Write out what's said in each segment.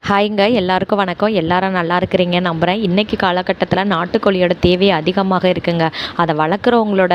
ஹாய்ங்க, எல்லாருக்கும் வணக்கம். எல்லாரும் நல்லா இருக்கிறீங்கன்னு நம்புகிறேன். இன்றைக்கி காலகட்டத்தில் நாட்டுக்கோழியோட தேவை அதிகமாக இருக்குங்க. அதை வளர்க்குறவங்களோட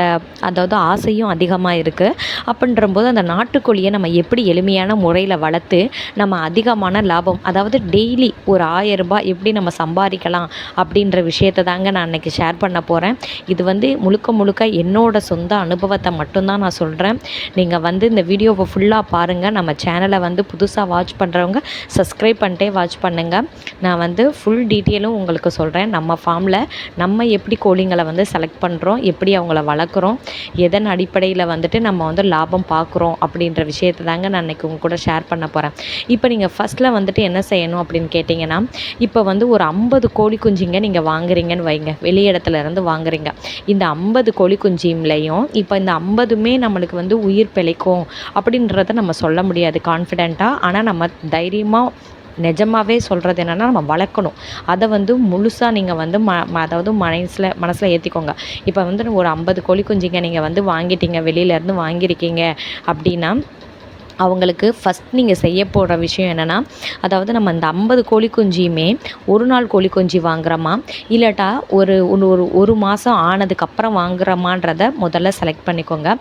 ஆசையும் அதிகமாக இருக்குது. அப்படின்றபோது அந்த நாட்டுக்கோழியை நம்ம எப்படி எளிமையான முறையில் வளர்த்து நம்ம அதிகமான லாபம், அதாவது டெய்லி ஒரு 1000 ரூபாய் எப்படி நம்ம சம்பாதிக்கலாம் அப்படின்ற விஷயத்தை தாங்க நான் இன்றைக்கி ஷேர் பண்ண போகிறேன். இது முழுக்க முழுக்க என்னோட சொந்த அனுபவத்தை மட்டும்தான் நான் சொல்கிறேன். நீங்கள் இந்த வீடியோவை ஃபுல்லாக பாருங்கள். நம்ம சேனலை புதுசாக வாட்ச் பண்ணுறவங்க சப்ஸ்கிரைப் பண்ணிட்டே வாட்ச் பண்ணுங்கள். நான் ஃபுல் டீட்டெயிலும் உங்களுக்கு சொல்கிறேன். நம்ம ஃபார்மில் நம்ம எப்படி கோழிங்களை செலக்ட் பண்ணுறோம், எப்படி அவங்கள வளர்க்குறோம், எதன் அடிப்படையில் நம்ம லாபம் பார்க்குறோம் அப்படின்ற விஷயத்தை தாங்க நான் இன்றைக்கி உங்க கூட ஷேர் பண்ண போகிறேன். இப்போ நீங்கள் ஃபஸ்ட்டில் என்ன செய்யணும் அப்படின்னு கேட்டிங்கன்னா, இப்போ ஒரு 50 கோழி குஞ்சுங்க நீங்கள் வாங்குறீங்கன்னு வைங்க, வெளி இடத்துலேருந்து வாங்குறீங்க. இந்த 50 கோழி குஞ்சிம்லையும் இப்போ இந்த 50மே நம்மளுக்கு உயிர் பிழைக்கும் அப்படின்றத நம்ம சொல்ல முடியாது கான்ஃபிடெண்ட்டாக. ஆனால் நம்ம தைரியமாக நிஜமாகவே சொல்கிறது என்னென்னா, நம்ம வளர்க்கணும். அதை முழுசாக நீங்கள் அதாவது மனசில் ஏற்றிக்கோங்க. இப்போ ஒரு 50 கோழி குஞ்சுங்க நீங்கள் வாங்கிட்டீங்க, வெளியிலேருந்து வாங்கியிருக்கீங்க அப்படின்னா, அவங்களுக்கு ஃபஸ்ட் நீங்கள் செய்ய போகிற விஷயம் என்னென்னா, அதாவது நம்ம அந்த 50 கோழி குஞ்சியுமே ஒரு நாள் கோழி குஞ்சு வாங்குகிறோமா, இல்லாட்டா ஒரு மாதம் ஆனதுக்கப்புறம் வாங்குகிறோமான்றத முதல்ல செலக்ட் பண்ணிக்கோங்க.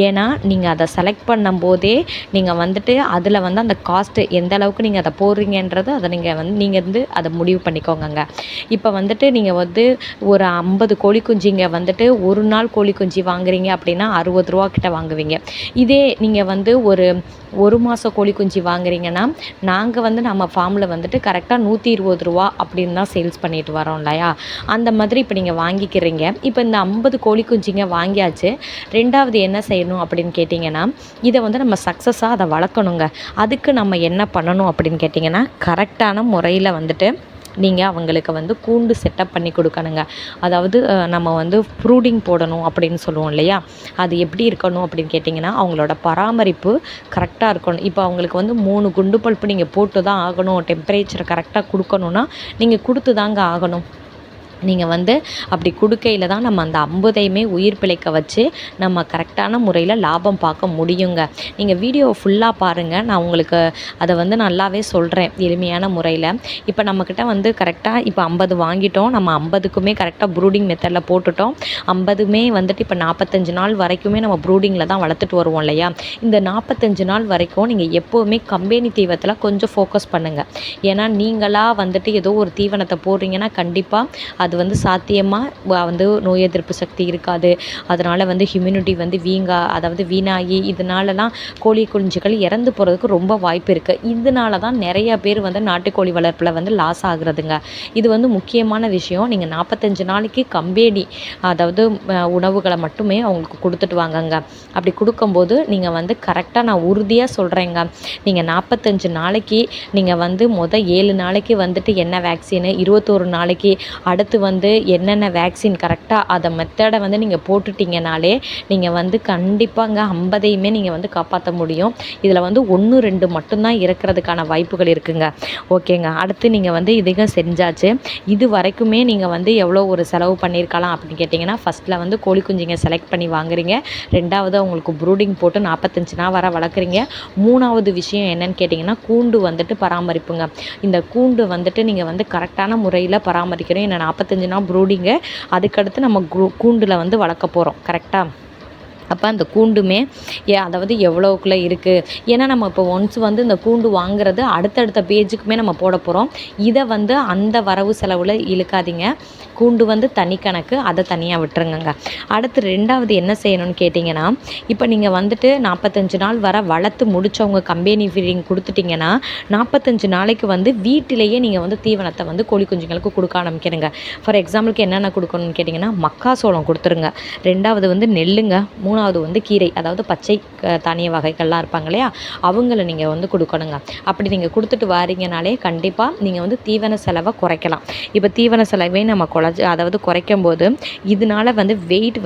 ஏன்னா நீங்கள் அதை செலக்ட் பண்ணும்போதே நீங்கள் அதில் அந்த காஸ்ட்டு எந்த அளவுக்கு நீங்கள் அதை போடுறீங்கன்றது அதை நீங்கள் அதை முடிவு பண்ணிக்கோங்க. இப்போ நீங்கள் ஒரு 50 கோழி குஞ்சிங்க ஒரு நாள் கோழி குஞ்சு வாங்குறீங்க அப்படின்னா 60 ரூபா கிட்ட வாங்குவீங்க. இதே நீங்கள் ஒரு மாத கோழி குஞ்சு வாங்குறீங்கன்னா, நாங்கள் நம்ம ஃபார்மில் கரெக்டாக 120 ரூபா அப்படின்னு தான் சேல்ஸ் பண்ணிட்டு வரோம் இல்லையா. அந்த மாதிரி இப்போ நீங்கள் வாங்கிக்கிறீங்க. இப்போ இந்த 50 கோழி குஞ்சுங்க வாங்கியாச்சு. ரெண்டாவது என்ன செய்யணும் அப்படின்னு கேட்டிங்கன்னா, இதை நம்ம சக்ஸஸாக அதை வளர்க்கணுங்க. அதுக்கு நம்ம என்ன பண்ணணும் அப்படின்னு கேட்டிங்கன்னா, கரெக்டான முறையில் நீங்கள் அவங்களுக்கு கூண்டு செட்டப் பண்ணி கொடுக்கணுங்க. அதாவது நம்ம ப்ரூடிங் போடணும் அப்படின்னு சொல்லுவோம் இல்லையா. அது எப்படி இருக்கணும் அப்படின்னு கேட்டிங்கன்னா, அவங்களோட பராமரிப்பு கரெக்டாக இருக்கணும். இப்போ அவங்களுக்கு 3 குண்டு பல்ப்பு நீங்கள் போட்டு தான் ஆகணும். டெம்பரேச்சரை கரெக்டாக கொடுக்கணுன்னா நீங்கள் கொடுத்து தாங்க ஆகணும். நீங்கள் அப்படி கொடுக்கையில் தான் நம்ம அந்த 50ஐயுமே உயிர் பிழைக்க வச்சு நம்ம கரெக்டான முறையில் லாபம் பார்க்க முடியுங்க. நீங்கள் வீடியோவை ஃபுல்லாக பாருங்கள். நான் உங்களுக்கு அதை நல்லாவே சொல்கிறேன் எளிமையான முறையில். இப்போ நம்மக்கிட்ட கரெக்டாக இப்போ 50 வாங்கிட்டோம். நம்ம 50க்குமே கரெக்டாக ப்ரூடிங் மெத்தடில் போட்டுட்டோம். 50மே இப்போ 45 நாள் வரைக்குமே நம்ம ப்ரூடிங்கில் தான் வளர்த்துட்டு வருவோம் இல்லையா. இந்த 45 நாள் வரைக்கும் நீங்கள் எப்போவுமே கம்பெனி தீவனத்தில் கொஞ்சம் ஃபோக்கஸ் பண்ணுங்கள். ஏன்னா நீங்களாக ஏதோ ஒரு தீவனத்தை போடுறீங்கன்னா கண்டிப்பாக அது சாத்தியமாக நோய் எதிர்ப்பு சக்தி இருக்காது. அதனால் ஹியூமினிட்டி வீணாகி இதனாலலாம் கோழி குஞ்சுகள் இறந்து போகிறதுக்கு ரொம்ப வாய்ப்பு இருக்குது. இதனால தான் நிறையா பேர் நாட்டுக்கோழி வளர்ப்பில் லாஸ் ஆகுறதுங்க. இது முக்கியமான விஷயம். நீங்கள் 45 நாளைக்கு கம்பெனி உணவுகளை மட்டுமே அவங்களுக்கு கொடுத்துட்டு வாங்கங்க. அப்படி கொடுக்கும்போது நீங்கள் கரெக்டாக நான் உறுதியாக சொல்கிறேங்க, நீங்கள் 45 நாளைக்கு நீங்கள் மொதல் 7 நாளைக்கு என்ன வேக்சினு, 21 நாளைக்கு அடுத்து என்னென்ன வேக்சின் கரெக்டாக அதை மெத்தடை நீங்கள் போட்டுட்டிங்கனாலே நீங்கள் கண்டிப்பாங்க 50ஐயுமே நீங்கள் காப்பாற்ற முடியும். இதில் 1, 2 மட்டும்தான் இறக்கிறதுக்கான வாய்ப்புகள் இருக்குங்க. ஓகேங்க. அடுத்து நீங்கள் இதையும் செஞ்சாச்சு. இது வரைக்குமே நீங்கள் எவ்வளோ ஒரு செலவு பண்ணியிருக்கலாம் அப்படின்னு கேட்டிங்கன்னா, ஃபஸ்ட்டில் கோழி குஞ்சுங்க செலக்ட் பண்ணி வாங்குறீங்க. ரெண்டாவது அவங்களுக்கு ப்ரூடிங் போட்டு 45 நாள் வர வளர்க்குறீங்க. மூணாவது விஷயம் என்னன்னு கேட்டிங்கன்னா, கூண்டு பராமரிப்புங்க. இந்த கூண்டு நீங்கள் கரெக்டான முறையில் பராமரிக்கணும். ஏன்னா 45 நாள் ப்ரூடிங்கு, அதுக்கடுத்து நம்ம கூண்டில் வளர்க்க போகிறோம். கரெக்டாக? அப்போ அந்த கூண்டுமே அதாவது எவ்வளோக்குள்ளே இருக்குது. ஏன்னா நம்ம இப்போ ஒன்ஸ் இந்த கூண்டு வாங்குறது அடுத்தடுத்த பேஜுக்குமே நம்ம போட போகிறோம். இதை அந்த வரவு செலவில் இழுக்காதீங்க. கூண்டு தனி கணக்கு, அதை தனியாக விட்டுருங்க. அடுத்து ரெண்டாவது என்ன செய்யணும்னு கேட்டிங்கன்னா, இப்போ நீங்கள் 45 நாள் வர வளர்த்து முடித்தவங்க கம்பெனி ஃபீடிங் கொடுத்துட்டிங்கன்னா, 45 நாளைக்கு வீட்டிலேயே நீங்கள் தீவனத்தை கோழி குஞ்சுங்களுக்கு கொடுக்க ஆரம்பிக்கணுங்க. ஃபார் எக்ஸாம்பிளுக்கு என்னென்ன கொடுக்கணும்னு கேட்டிங்கன்னா, மக்காசோளம் கொடுத்துருங்க. ரெண்டாவது நெல்லுங்க. மூணாவது கீரை, அதாவது பச்சை தானிய வகைகள்லாம் இருப்பாங்க இல்லையா, அவங்கள நீங்கள் கொடுக்கணுங்க. அப்படி நீங்கள் கொடுத்துட்டு வாரீங்கனாலே கண்டிப்பாக நீங்கள் தீவன செலவை குறைக்கலாம். இப்போ தீவன செலவை நம்ம குறைக்கும் போது இதனால் வெயிட்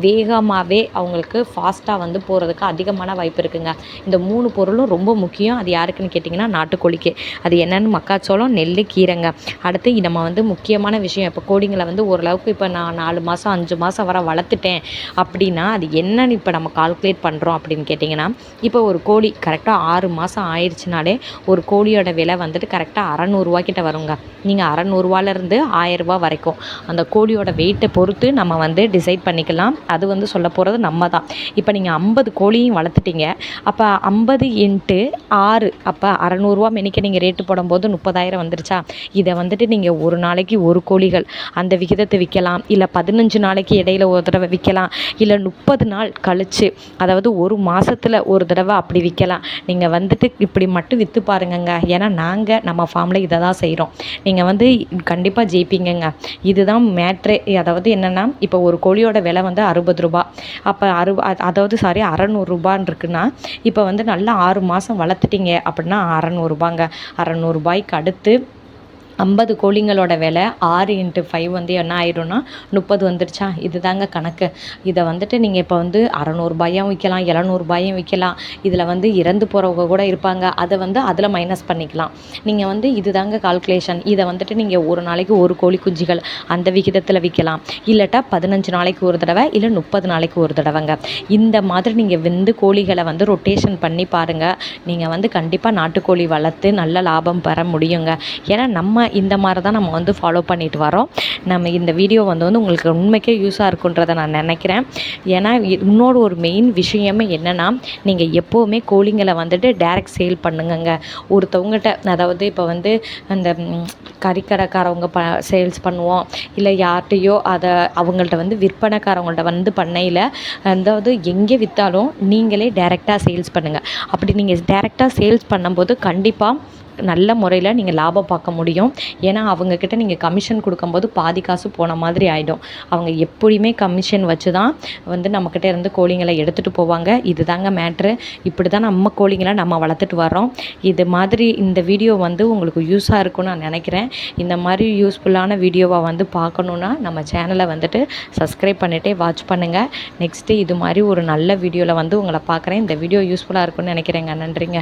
வேகமாகவே அவங்களுக்கு ஃபாஸ்ட்டாக போகிறதுக்கு அதிகமான வாய்ப்பு இருக்குங்க. இந்த 3 பொருளும் ரொம்ப முக்கியம். அது யாருக்குன்னு கேட்டிங்கன்னா, நாட்டுக்கோழிக்கு. அது என்னென்னு மக்காச்சோளம், நெல், கீரைங்க. அடுத்து நம்ம முக்கியமான விஷயம், இப்போ கோழிங்களை ஓரளவுக்கு இப்போ நான் 4 மாதம் 5 மாதம் வர வளர்த்துட்டேன் அப்படின்னா, அது என்ன என்னன்னு இப்போ நம்ம கால்குலேட் பண்ணுறோம் அப்படின்னு கேட்டிங்கன்னா, இப்போ ஒரு கோழி கரெக்டாக 6 மாதம் ஆயிடுச்சுனாலே ஒரு கோழியோட விலை வந்துட்டு கரெக்டாக 600 கிட்ட வருங்க. நீங்கள் 600 1000 வரைக்கும் அந்த கோழியோட வெயிட்டை பொறுத்து நம்ம வந்து டிசைட் பண்ணிக்கலாம். அது வந்து சொல்ல போகிறது நம்ம தான். இப்போ நீங்கள் 50 கோழியும் வளர்த்துட்டீங்க, அப்போ 50 × 6 அப்போ 600 மெனிக்க நீங்கள் ரேட்டு போடும்போது 30,000 வந்துருச்சா? இதை வந்துட்டு நீங்கள் ஒரு நாளைக்கு ஒரு கோழிகள் அந்த விகிதத்தை விற்கலாம், இல்லை 15 நாளைக்கு இடையில ஒரு தடவை விற்கலாம், இல்லை 30 நாள் கழித்து, அதாவது ஒரு மாதத்தில் ஒரு தடவை அப்படி விற்கலாம். நீங்கள் வந்துட்டு இப்படி மட்டும் விற்று பாருங்கங்க. ஏன்னா நாங்கள் நம்ம ஃபார்மில் இதை தான் செய்கிறோம். நீங்கள் வந்து கண்டிப்பாக ஜெயிப்பீங்கங்க. இதுதான் மேட்ரே. அதாவது என்னென்னா, இப்போ ஒரு கோழியோட விலை வந்து 60 ரூபா, அப்போ அதாவது 600 இருக்குன்னா, இப்போ வந்து நல்லா 6 மாதம் வளர்த்துட்டீங்க அப்படின்னா 600 ரூபாங்க. 600 ரூபாய்க்கு அடுத்து 50 கோழிங்களோட விலை 6 × 5 வந்து என்ன ஆயிடும்னா 30 வந்துடுச்சா? இது தாங்க கணக்கு. இதை வந்துட்டு நீங்கள் இப்போ வந்து 600 ரூபாயும் விற்கலாம், 700 ரூபாயும் விற்கலாம். இதில் வந்து இறந்து போகிறவங்க கூட இருப்பாங்க. அதை வந்து அதில் மைனஸ் பண்ணிக்கலாம். நீங்கள் வந்து இது தாங்க கால்குலேஷன். இதை வந்துட்டு நீங்கள் ஒரு நாளைக்கு ஒரு கோழி குஞ்சுகள் அந்த விகிதத்தில் விற்கலாம், இல்லட்டா 15 நாளைக்கு ஒரு தடவை, இல்லை 30 நாளைக்கு ஒரு தடவைங்க. இந்த மாதிரி நீங்கள் வந்து கோழிகளை வந்து ரொட்டேஷன் பண்ணி பாருங்கள். நீங்கள் வந்து கண்டிப்பாக நாட்டுக்கோழி வளர்த்து நல்ல லாபம் பெற முடியுங்க. ஏன்னா நம்ம இந்த மாதிரி தான் நம்ம வந்து ஃபாலோ பண்ணிட்டு வரோம். நம்ம இந்த வீடியோ வந்து உங்களுக்கு உண்மைக்கே யூஸாக இருக்குன்றதை நான் நினைக்கிறேன். ஏன்னா இன்னொரு ஒரு மெயின் விஷயமே என்னென்னா, நீங்கள் எப்போவுமே கோழிங்களை வந்துட்டு டைரக்ட் சேல் பண்ணுங்கங்க. ஒருத்தவங்ககிட்ட, அதாவது இப்போ வந்து அந்த கறிக்கடைக்காரவங்க சேல்ஸ் பண்ணுவோம், இல்லை யார்கிட்டையோ அதை அவங்கள்ட்ட வந்து விற்பனைக்காரவங்கள்ட்ட வந்து பண்ணையில், அதாவது எங்கே விற்றாலும் நீங்களே டைரெக்டாக சேல்ஸ் பண்ணுங்கள். அப்படி நீங்கள் டைரெக்டாக சேல்ஸ் பண்ணும்போது கண்டிப்பாக நல்ல முறையில் நீங்கள் லாபம் பார்க்க முடியும். ஏன்னா அவங்கக்கிட்ட நீங்கள் கமிஷன் கொடுக்கும்போது பாதி காசு போன மாதிரி ஆகிடும். அவங்க எப்படியுமே கமிஷன் வச்சு தான் வந்து நம்மக்கிட்ட இருந்து கோழிங்களை எடுத்துகிட்டு போவாங்க. இது தாங்க மேட்ரு. இப்படி தான் நம்ம கோழிங்களை நம்ம வளர்த்துட்டு வரோம். இது மாதிரி இந்த வீடியோ வந்து உங்களுக்கு யூஸாக இருக்கும்னு நான் நினைக்கிறேன். இந்த மாதிரி யூஸ்ஃபுல்லான வீடியோவை வந்து பார்க்கணுன்னா நம்ம சேனலை வந்துட்டு சப்ஸ்கிரைப் பண்ணிகிட்டே வாட்ச் பண்ணுங்கள். நெக்ஸ்ட்டு இது மாதிரி ஒரு நல்ல வீடியோவில் வந்து உங்களை பார்க்குறேன். இந்த வீடியோ யூஸ்ஃபுல்லாக இருக்கும்னு நினைக்கிறேங்க. நன்றிங்க.